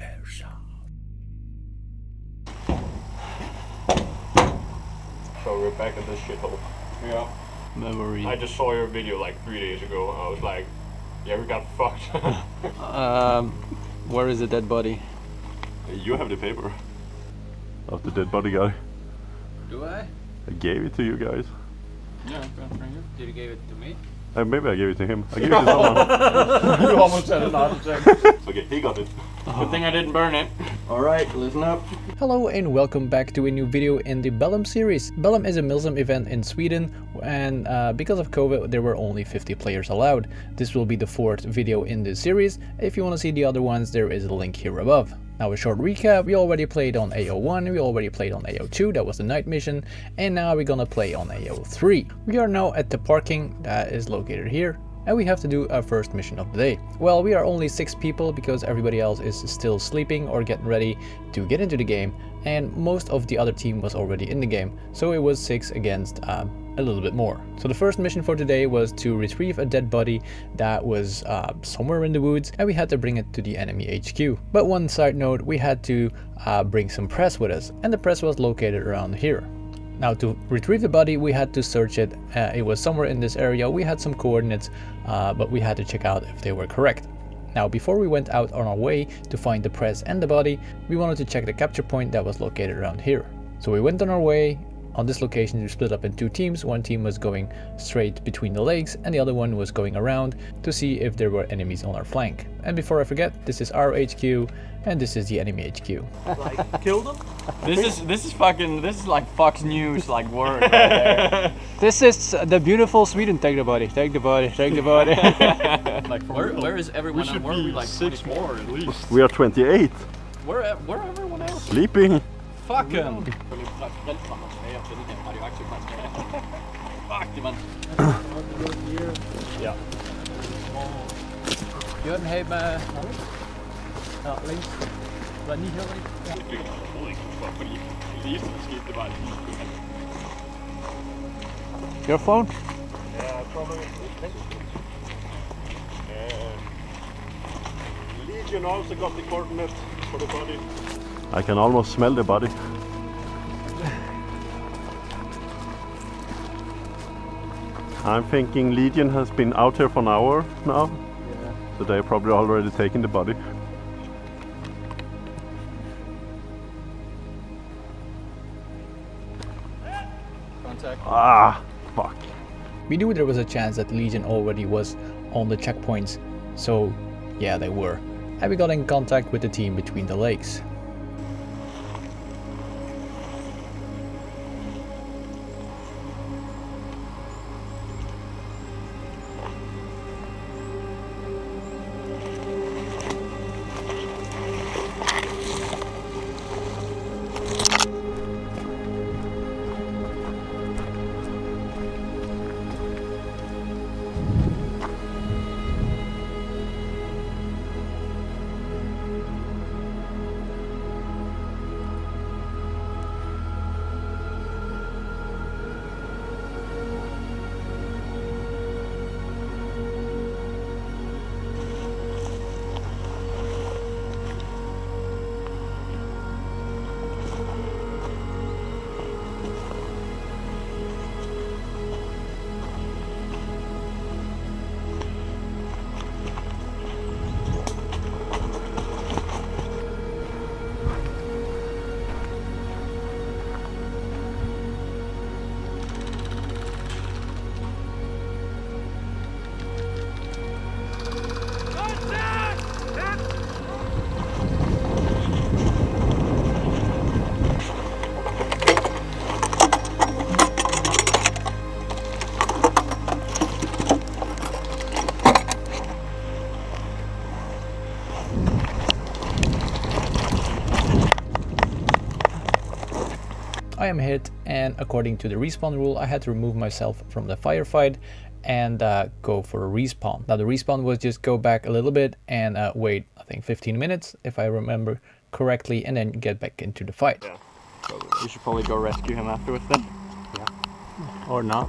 Airsoft. So we're back in this shithole. Yeah. Memory. I just saw your video like 3 days ago. I was like, yeah, we got fucked. Where is the dead body? You have the paper of the dead body guy. Do I? I gave it to you guys. Yeah, did you give it to me? Maybe I gave it to him. I gave it to someone. You almost said it last check. Okay, he got it. Good thing I didn't burn it. Alright, listen up. Hello and welcome back to a new video in the Bellum series. Bellum is a Milsim event in Sweden, and because of COVID there were only 50 players allowed. This will be the 4th video in this series. If you want to see the other ones, there is a link here above. Now a short recap: we already played on AO1, we already played on AO2, that was the night mission, and now we're gonna play on AO3. We are now at the parking that is located here, and we have to do our first mission of the day. Well, we are only 6 people because everybody else is still sleeping or getting ready to get into the game, and most of the other team was already in the game, so it was 6 against a little bit more. So the first mission for today was to retrieve a dead body that was somewhere in the woods, and we had to bring it to the enemy HQ. But one side note, we had to bring some press with us, and the press was located around here. Now to retrieve the body we had to search it. It was somewhere in this area. We had some coordinates, but we had to check out if they were correct. Now before we went out on our way to find the press and the body, we wanted to check the capture point that was located around here. So we went on our way. On this location we split up in 2 teams. One team was going straight between the lakes and the other one was going around to see if there were enemies on our flank. And before I forget, this is our HQ and this is the enemy HQ. Like, kill them? This is like Fox News like word right there. This is the beautiful Sweden. Take the body, take the body, take the body. Like where is everyone? We should where be are we like 6 24? more at least. We are 28. Where everyone else? Sleeping. Fuck 'em. Fuck man. Ja. Jørgen, hey med links. Var niet heel links? Fordi lige så skete det bare Your phone? Yeah, probably. Legion also got the coordinate for the body. I can almost smell the body. I'm thinking Legion has been out here for an hour now. Yeah. So they're probably already taken the body. Contact. Ah, fuck. We knew there was a chance that Legion already was on the checkpoints, so yeah, they were. And we got in contact with the team between the lakes. I am hit, and according to the respawn rule I had to remove myself from the firefight and go for a respawn. Now the respawn was just go back a little bit and wait, I think 15 minutes if I remember correctly, and then get back into the fight. Yeah. So we should probably go rescue him afterwards then. Yeah. Or not.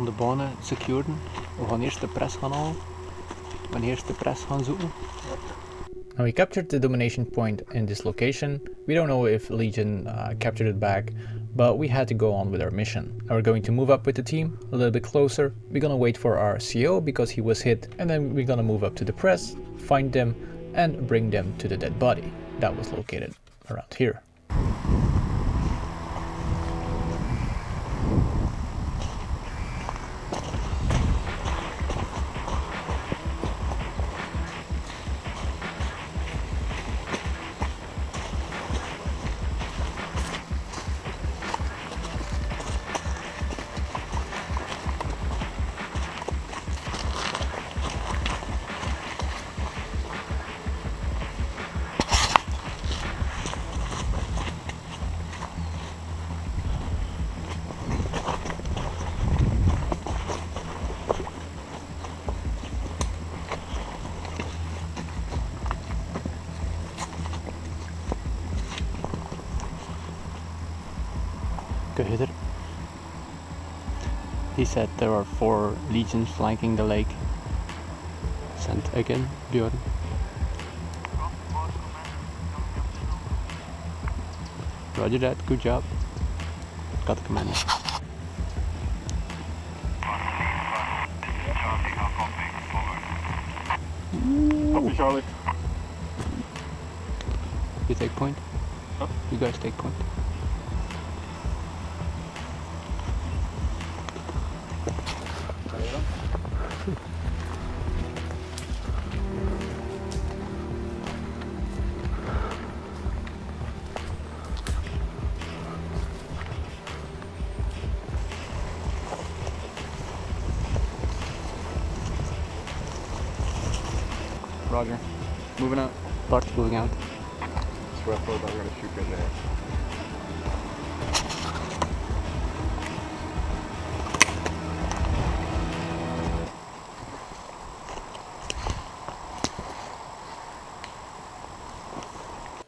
om de banen securen. We gaan eerst de press gaan halen. We gaan eerst de press gaan zoeken. Now we captured the domination point in this location. We don't know if Legion captured it back, but we had to go on with our mission. Now we're going to move up with the team a little bit closer. We're gonna wait for our CO because he was hit, and then we're gonna move up to the press, find them, and bring them to the dead body that was located around here. Hitter. He said there are 4 legions flanking the lake. Send again, Björn. Roger that, good job. Got the commander. Copy, Charlie. You take point? Huh? You guys take point. Roger. Moving out. Bart moving out. Swear for that, we're gonna shoot in there.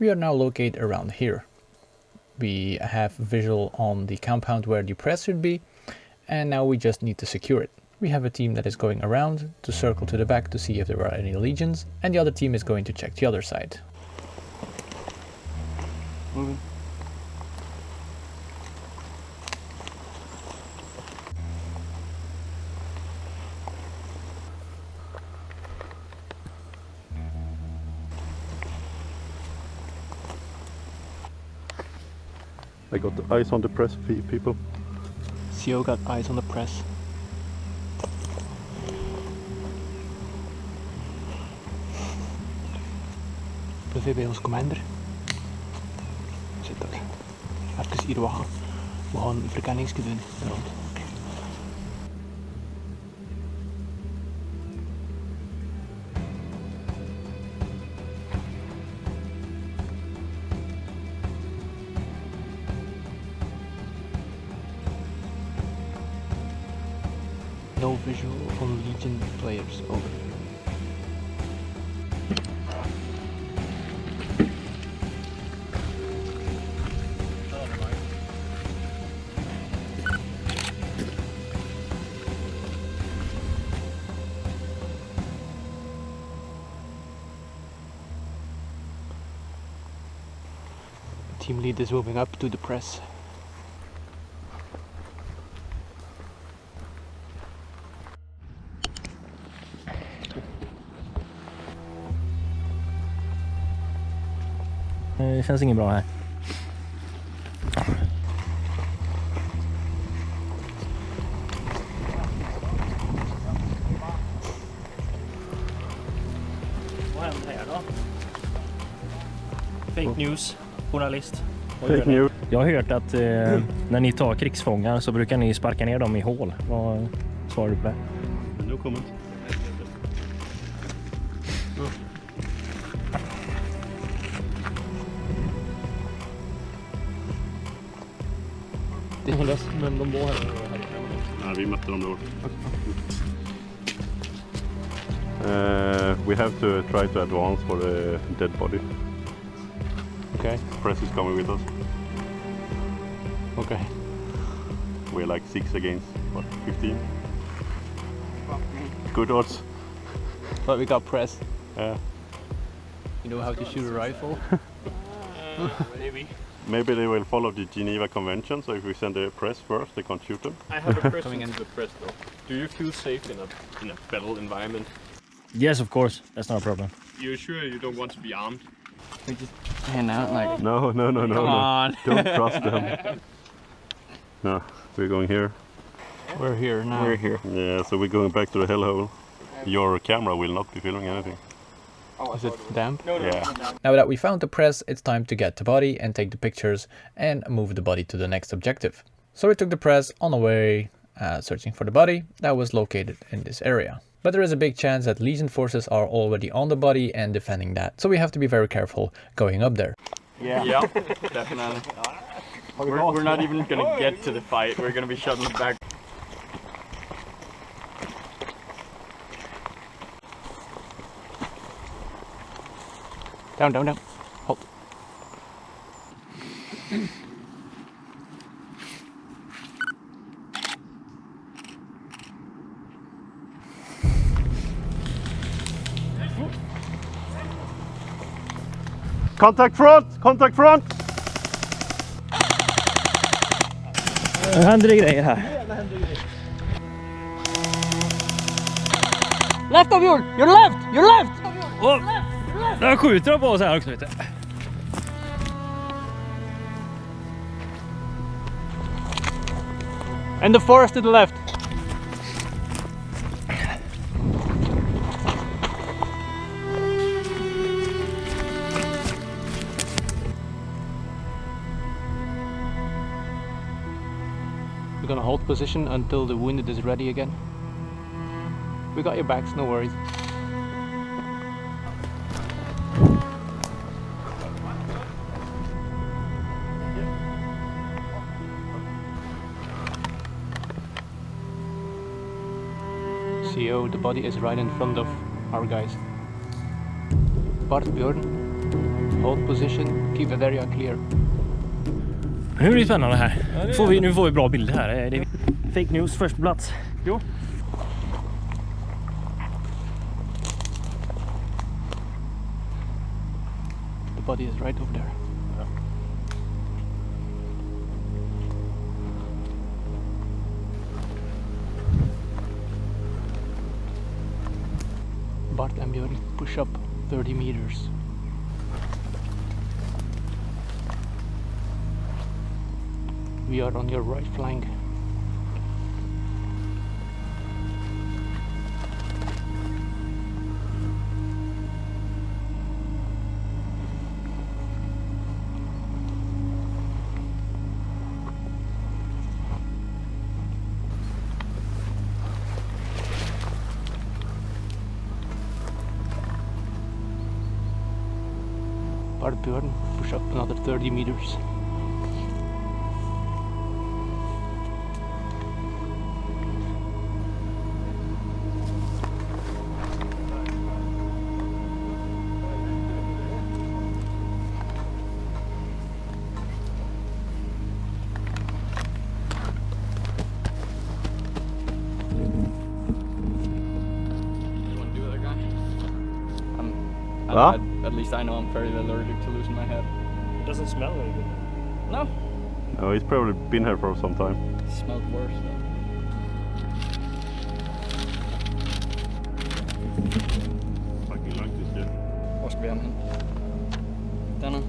We are now located around here. We have visual on the compound where the press should be, and now we just need to secure it. We have a team that is going around to circle to the back to see if there are any legions, and the other team is going to check the other side. Moving. I got the eyes on the press, people. CO got eyes on the press. Bevel bij ons commander. Zit er. Even hier wachten. We gaan een verkenningsje doen. Rond. No visual on Legion players, over. Team lead is moving up to the press. Det känns inget bra här. Vad händer här då? Fake news, journalist. Fake news. Jag har hört att när ni tar krigsfångar så brukar ni sparka ner dem i hål. Vad svarar du på det? No comment. Men de var här. Nej, vi mötte dem då. We have to try to advance for the dead body. Okay. Press is coming with us. Okay. We're like 6 against, what, 15? Good odds. But we got press. Yeah. You know how to shoot a rifle? Maybe. Maybe they will follow the Geneva Convention, so if we send the press first, they can't shoot them. I have a question Coming in. to the press though. Do you feel safe in a battle environment? Yes, of course. That's not a problem. You're sure you don't want to be armed? We just hand out like. No. Come on. Don't trust them. No, we're going here. We're here now. We're here. Yeah, so we're going back to the hellhole. Your camera will not be filming anything. Is it damp? Yeah. Now that we found the press, it's time to get the body and take the pictures and move the body to the next objective. So we took the press on the way, searching for the body that was located in this area. But there is a big chance that Legion forces are already on the body and defending that. So we have to be very careful going up there. Yeah. Yeah, definitely. We're not even gonna get to the fight. We're gonna be shutting it back. Down. Hold. Contact front! Contact front! Det händer grejer här. Left of your left! Your left! Där skjuter de på oss här också, vet du. And the forest to the left. We're gonna hold position until the wounded is ready again. We got your backs, no worries. CO, the body is right in front of our guys. Bart, Björn, hold position, keep the area clear. Nu blir det spännande här. Nu får vi bra bilder här. Det är fake news först på plats. Jo. The body is right over there. Bart and Björn, push up 30 meters. We are on your right flank. Bart, Björn, push up another 30 meters. Huh? At least I know I'm fairly allergic to losing my head. It doesn't smell very good. No, No, he's probably been here for some time. it smelled worse though. Fucking like this shit. Var ska vi hem? Denna.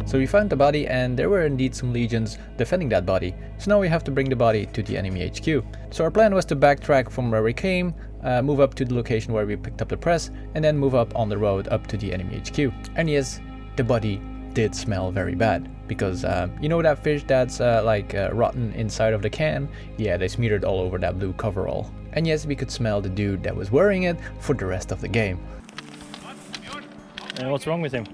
So we found the body and there were indeed some legions defending that body. So now we have to bring the body to the enemy HQ. So our plan was to backtrack from where we came, move up to the location where we picked up the press, and then move up on the road up to the enemy HQ. And yes, the body did smell very bad. Because you know that fish that's rotten inside of the can? Yeah, they smeared it all over that blue coverall. And yes, we could smell the dude that was wearing it for the rest of the game. What's wrong with him?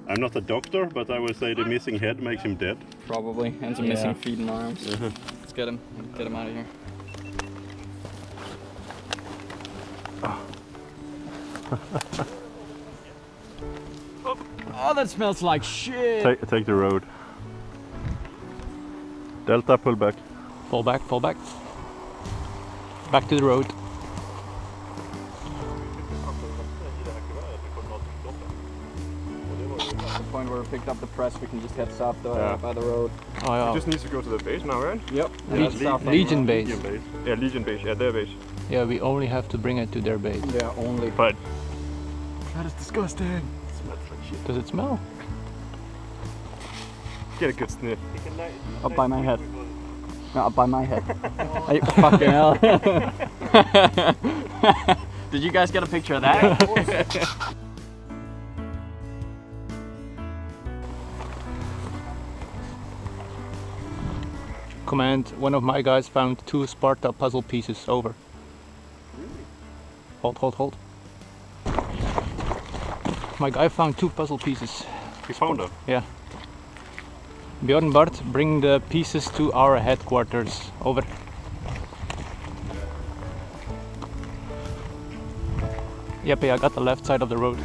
I'm not a doctor, but I will say the missing head makes him dead. Probably, and some Yeah. missing feet and arms. Let's get him out of here. Oh, that smells like shit! Take the road. Delta, pull back. Fall back, fall back. Back to the road. The point where we picked up the press, we can just head south by the road. Oh yeah. We just need to go to the base now, right? Yep. Legion base. Legion base. Yeah, Legion base. Yeah, their base. Yeah, we only have to bring it to their base. Yeah, only. But that is disgusting. It smells like shit. Does it smell? Get a good sniff. Up by my head. No, up by my head. Hey, fucking hell. Did you guys get a picture of that? Command, one of my guys found 2 Sparta puzzle pieces over. Hold. My guy found 2 puzzle pieces. We found them. Yeah. Björn Bart, bring the pieces to our headquarters. Over. Yep, I got the left side of the road.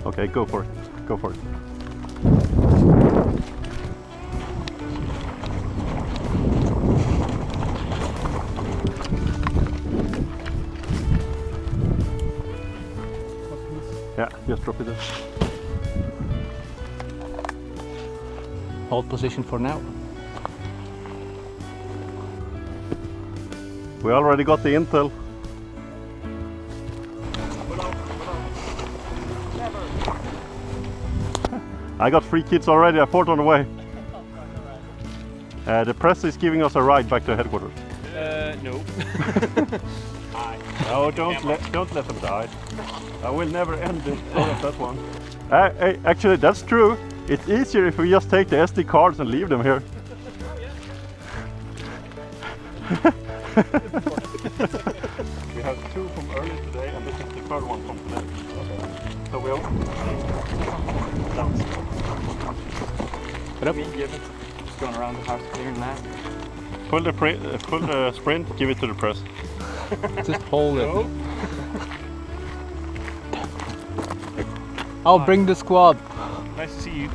Okay, go for it. Go for it. Yeah, just drop it there. Hold position for now. We already got the intel. I got 3 kids already, a 4th on the way. The press is giving us a ride back to headquarters. No. No, don't let them die. I will never end it. That one. Actually, that's true. It's easier if we just take the SD cards and leave them here. We have 2 from early today, and this is the 3rd one from today. Okay. So we'll down. Get up. Just going around the house clearing that. Pull the sprint, give it to the press. Just hold it. I'll bring the squad. Nice to see you.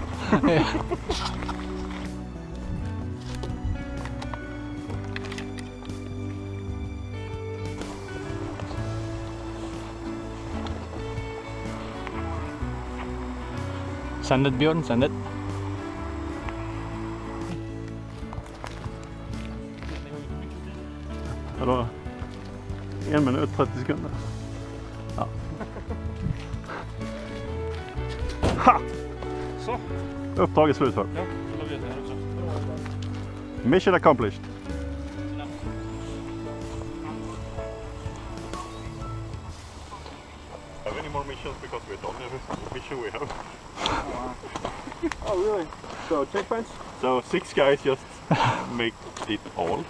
Send it, Björn, send it. Vadå? 1 minut, 30 sekunder. Ja. Ha! Så. Uppdraget slutfört. Ja, så la vi det här också. Mission accomplished. Have any more missions because we're done every mission we have? Oh, really? So, checkpoints? So 6 guys just make it all.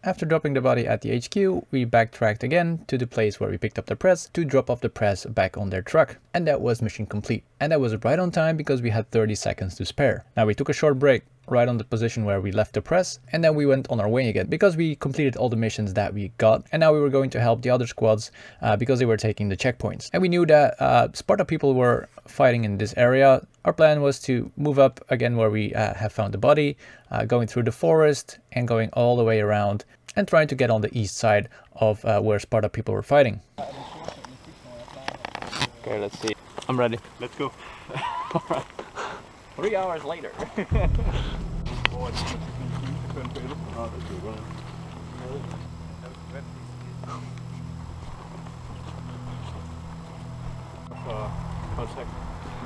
After dropping the body at the HQ, we backtracked again to the place where we picked up the press to drop off the press back on their truck. And that was mission complete. And that was right on time because we had 30 seconds to spare. Now we took a short break right on the position where we left the press, and then we went on our way again because we completed all the missions that we got, and now we were going to help the other squads because they were taking the checkpoints. And we knew that Sparta people were fighting in this area. Our plan was to move up again where we have found the body, going through the forest and going all the way around and trying to get on the east side of where Sparta people were fighting. Okay, let's see. I'm ready. Let's go. Alright. 3 hours later. Contact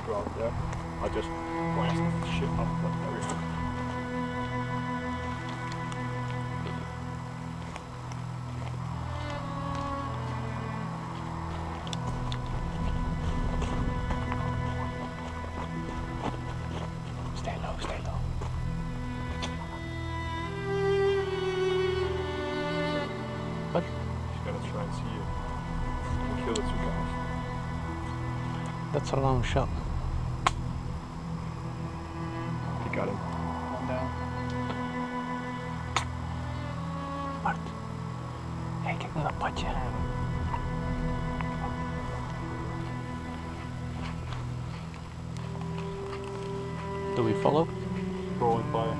drop there. I just blast the shit up everything. Stay low, stay low. What? Just gotta try and see you. And kill the 2 guys. That's a long shot. You got him. One down. Mart. Hey, kijk naar dat padje. Do we follow? throwing fire.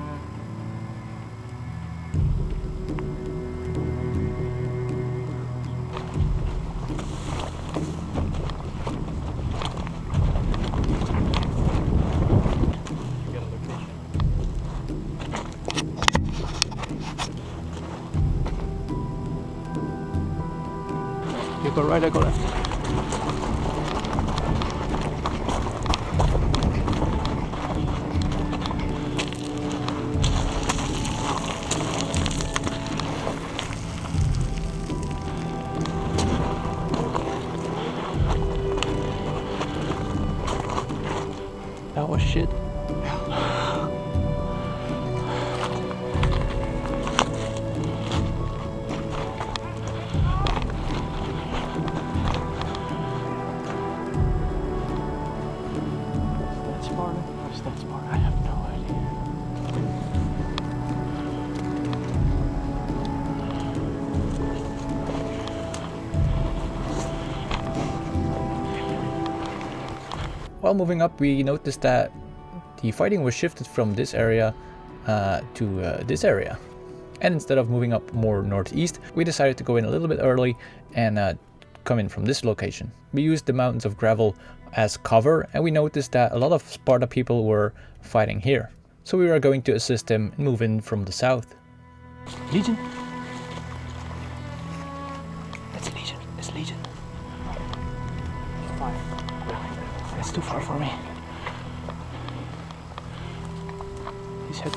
You go right, I go left. That was shit. I have no idea. While moving up, we noticed that the fighting was shifted from this area to this area. And instead of moving up more northeast, we decided to go in a little bit early and come in from this location. We used the mountains of gravel as cover, and we noticed that a lot of Sparta people were fighting here. So we were going to assist them and move in from the south. Legion? That's Legion. It's Legion. Fire. That's too far for me. He's hit.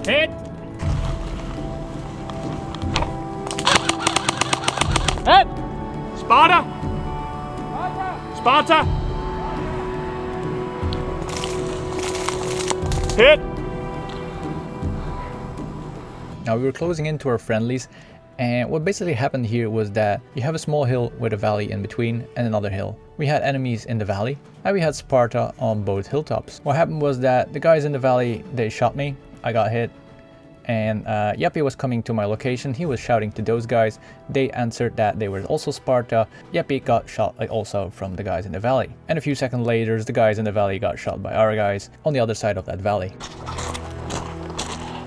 Hit! Hit! Sparta! Sparta! Hit! Now we were closing into our friendlies, and what basically happened here was that you have a small hill with a valley in between and another hill. We had enemies in the valley and we had Sparta on both hilltops. What happened was that the guys in the valley, they shot me, I got hit, and Jeppe was coming to my location. He was shouting to those guys. They answered that they were also Sparta. Jeppe got shot also from the guys in the valley. And a few seconds later, the guys in the valley got shot by our guys on the other side of that valley.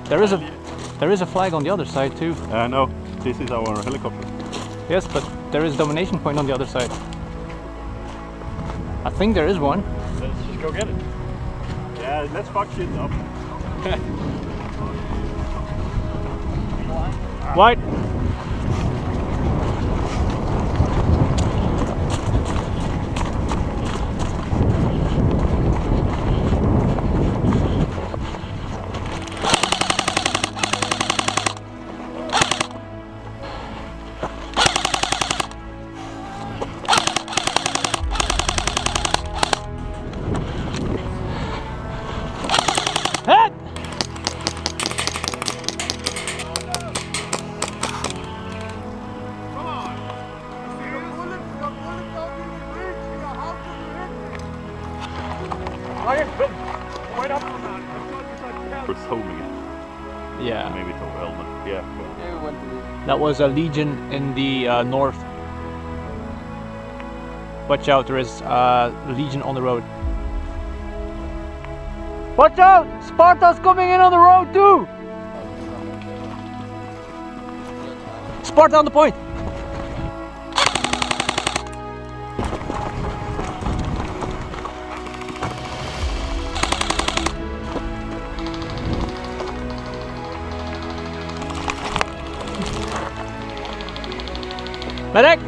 There is a flag on the other side too. No, this is our helicopter. Yes, but there is domination point on the other side. I think there is one. Let's just go get it. Yeah, let's fuck shit up. White. Hit! We're holding it. Yeah. Maybe it's over helmet. Yeah. That was a Legion in the north. Watch out, there is a Legion on the road. Watch out! Sparta's coming in on the road too! Sparta on the point! Medic!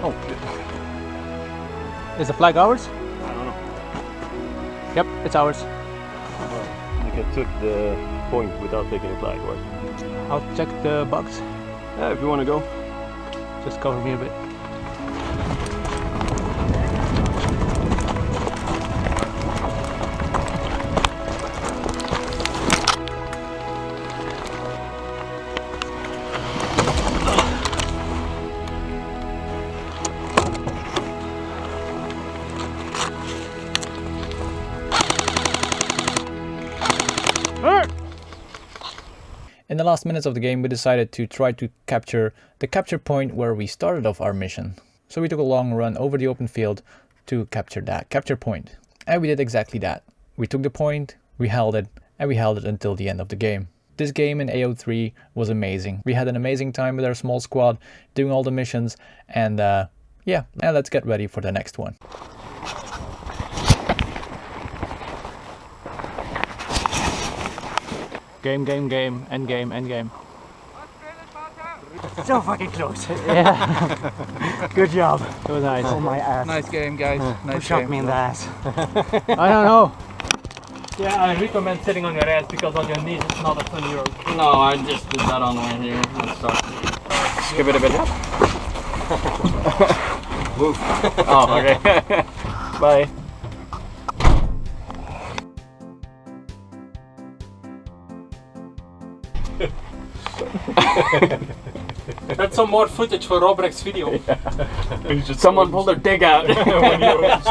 Oh, Is the flag ours? I don't know. Yep, it's ours. You can took the point without taking a flag, right? I'll check the box. Yeah, if you want to go. Just cover me a bit. In the last minutes of the game, we decided to try to capture the capture point where we started off our mission. So we took a long run over the open field to capture that capture point. And we did exactly that. We took the point, we held it, and we held it until the end of the game. This game in AO3 was amazing. We had an amazing time with our small squad, doing all the missions, and yeah, now let's get ready for the next one. Game, end game. So fucking close. Yeah. Good job. It was nice. Oh my ass. Nice game, guys. Who Nice shot game. me in the ass? I don't know. Yeah, I recommend sitting on your ass because on your knees it's not a fun euro. No, I just did that on the way here. Let's start. Give it a bit. Move. Oh, okay. Bye. That's some more footage for Robrecht's video. Someone pulled their dick out. When he opens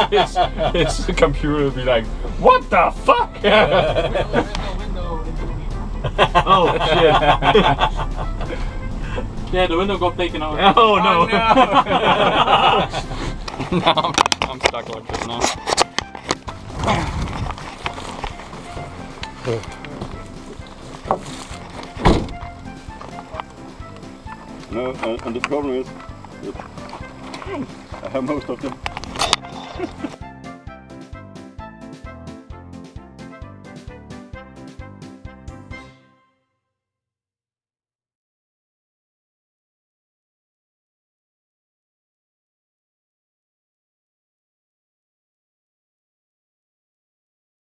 his computer, will be like, what the fuck? Oh shit. Yeah, the window got taken out. Oh no. No, I'm stuck like this now. No, and the problem is that I have most of them.